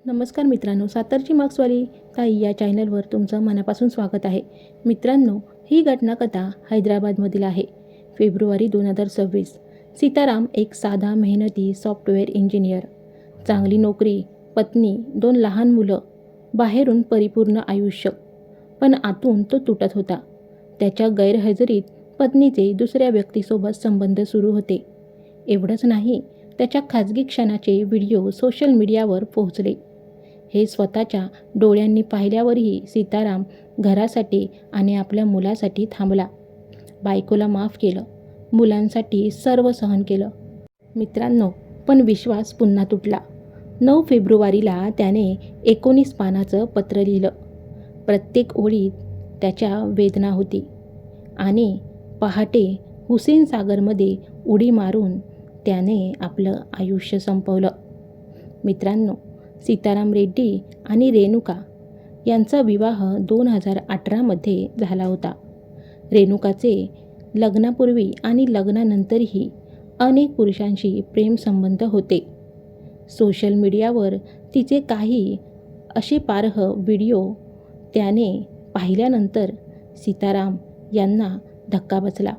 नमस्कार मित्रांनो, सातारची मार्क्सवाली ताई या चॅनलवर तुमचं मनापासून स्वागत आहे. मित्रांनो, ही घटनाकथा हैदराबादमधील आहे. फेब्रुवारी 2026. सीताराम एक साधा मेहनती सॉफ्टवेअर इंजिनियर. चांगली नोकरी, पत्नी, 2 लहान मुलं, बाहेरून परिपूर्ण आयुष्य. पण आतून तो तुटत होता. त्याच्या गैरहजेरीत पत्नीचे दुसऱ्या व्यक्तीसोबत संबंध सुरू होते. एवढंच नाही, त्याच्या खाजगी क्षणाचे व्हिडिओ सोशल मीडियावर पोहोचले. हे स्वतःच्या डोळ्यांनी पाहिल्यावरही सीताराम घरासाठी आणि आपल्या मुलासाठी थांबला. बायकोला माफ केलं, मुलांसाठी सर्व सहन केलं. मित्रांनो, पण विश्वास पुन्हा तुटला. 9 फेब्रुवारीला त्याने 19 पानाचं पत्र लिहिलं. प्रत्येक ओळीत त्याच्या वेदना होती. आणि पहाटे हुसेन सागरमध्ये उडी मारून त्याने आपलं आयुष्य संपवलं. मित्रांनो, सीताराम रेड्डी आणि रेणुका यांचा विवाह 2018मध्ये झाला होता. रेणुकाचे लग्नापूर्वी आणि लग्नानंतरही अनेक पुरुषांशी प्रेमसंबंध होते. सोशल मीडियावर तिचे काही आक्षेपार्ह व्हिडिओ त्याने पाहिल्यानंतर सीताराम यांना धक्का बसला.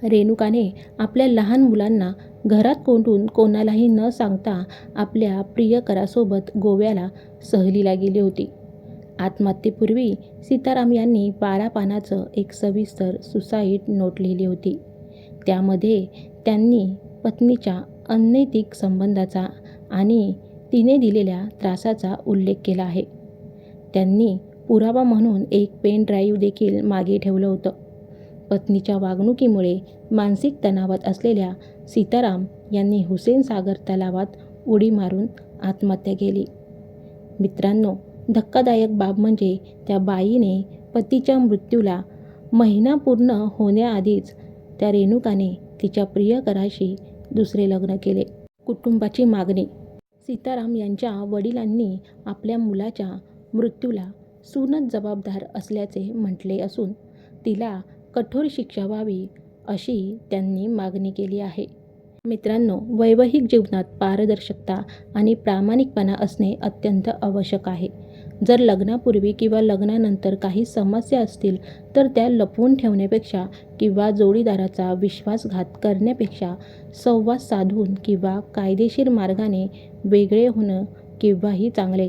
रेणुकाने आपल्या लहान मुलांना घरात कोंडून कोणालाही न सांगता आपल्या प्रियकरासोबत गोव्याला सहलीला गेली होती. आत्महत्येपूर्वी सीताराम यांनी 12 पानाचं एक सविस्तर सुसाईड नोट लिहिली होती. त्यामध्ये त्यांनी पत्नीच्या अनैतिक संबंधाचा आणि तिने दिलेल्या त्रासाचा उल्लेख केला आहे. त्यांनी पुरावा म्हणून एक पेन ड्राईव्ह देखील मागे ठेवलं होतं. पत्नीच्या वागणुकीमुळे मानसिक तणावात असलेल्या सीताराम यांनी हुसेन सागर तलावात उडी मारून आत्महत्या केली. मित्रांनो, धक्कादायक बाब म्हणजे त्या बाईने पतीच्या मृत्यूला महिना पूर्ण होण्याआधीच त्या रेणुकाने तिच्या प्रियकराशी दुसरे लग्न केले. कुटुंबाची मागणी. सीताराम यांच्या वडिलांनी आपल्या मुलाच्या मृत्यूला सूनच जबाबदार असल्याचे म्हटले असून तिला कठोर शिक्षा व्हावी अशी त्यांनी मागणी केली आहे. मित्रांनो, वैवाहिक जीवनात पारदर्शकता आणि प्रामाणिकपणा असणे अत्यंत आवश्यक आहे. जर लग्नापूर्वी किंवा लग्नानंतर काही समस्या असतील तर त्या लपवून ठेवण्यापेक्षा किंवा जोडीदाराचा विश्वासघात करण्यापेक्षा संवाद साधून किंवा कायदेशीर मार्गाने वेगळे होणं केव्हाही चांगले.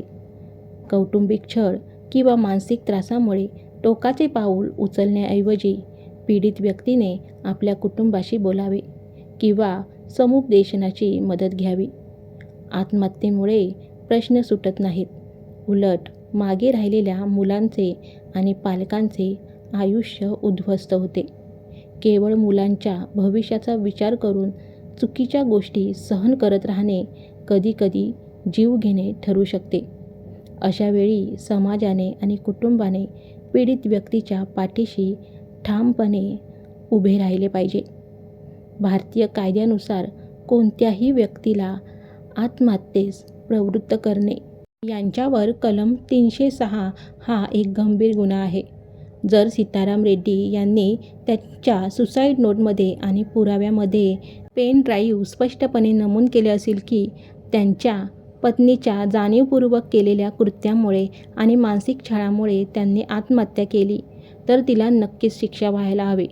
कौटुंबिक छळ किंवा मानसिक त्रासामुळे टोकाचे पाऊल उचलण्याऐवजी पीडित व्यक्तीने आपल्या कुटुंबाशी बोलावे किंवा समुपदेशनाची मदत घ्यावी. आत्महत्येमुळे प्रश्न सुटत नाहीत, उलट मागे राहिलेल्या मुलांचे आणि पालकांचे आयुष्य उद्ध्वस्त होते. केवळ मुलांच्या भविष्याचा विचार करून चुकीच्या गोष्टी सहन करत राहणे कधीकधी जीव घेणे ठरू शकते. अशा वेळी समाजाने आणि कुटुंबाने पीडित व्यक्तीच्या पाठीशी ठामपणे उभे राहिले पाहिजे. भारतीय कायद्यानुसार कोणत्याही व्यक्तीला आत्महत्येस प्रवृत्त करणे यांच्यावर कलम 306 हा एक गंभीर गुन्हा आहे. जर सीताराम रेड्डी यांनी त्यांच्या सुसाईड नोटमध्ये आणि पुराव्यामध्ये पेन ड्राईव्ह स्पष्टपणे नमूद केले असेल की त्यांच्या पत्नीच्या जाणीवपूर्वक केलेल्या कृत्यामुळे आणि मानसिक छळामुळे त्यांनी आत्महत्या केली, तर तिला नक्कीच शिक्षा व्हायला हवी.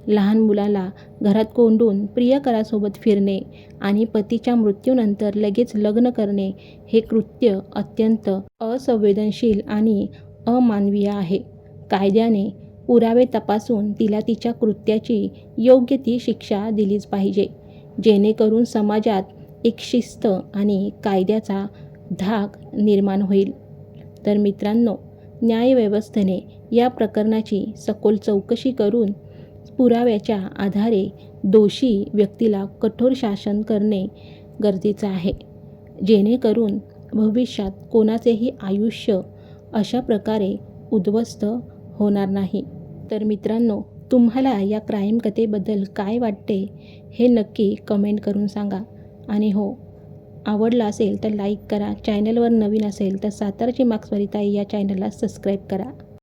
लहान मुलाला घरात कोंडून प्रियकरासोबत फिरणे आणि पतीच्या मृत्यूनंतर लगेच लग्न करणे हे कृत्य अत्यंत असंवेदनशील आणि अमानवीय आहे. कायद्याने पुरावे तपासून तिला तिच्या कृत्याची योग्य ती शिक्षा दिलीच पाहिजे, जेणेकरून समाजात एक शिस्त आणि कायद्याचा धाक निर्माण होईल. तर मित्रांनो, न्यायव्यवस्थेने या प्रकरणाची सखोल चौकशी करून पुराव्याच्या आधारे दोषी व्यक्तीला कठोर शासन करणे गरजेचं आहे, जेणेकरून भविष्यात कोणाचेही आयुष्य अशा प्रकारे उद्ध्वस्त होणार नाही. तर मित्रांनो, तुम्हाला या क्राईम कथेबद्दल काय वाटते हे नक्की कमेंट करून सांगा. आणि हो, आवडला असेल तर लाईक करा. चॅनलवर नवीन असेल तर सातारची मार्क्सवाली ताई या चॅनलला सबस्क्राईब करा.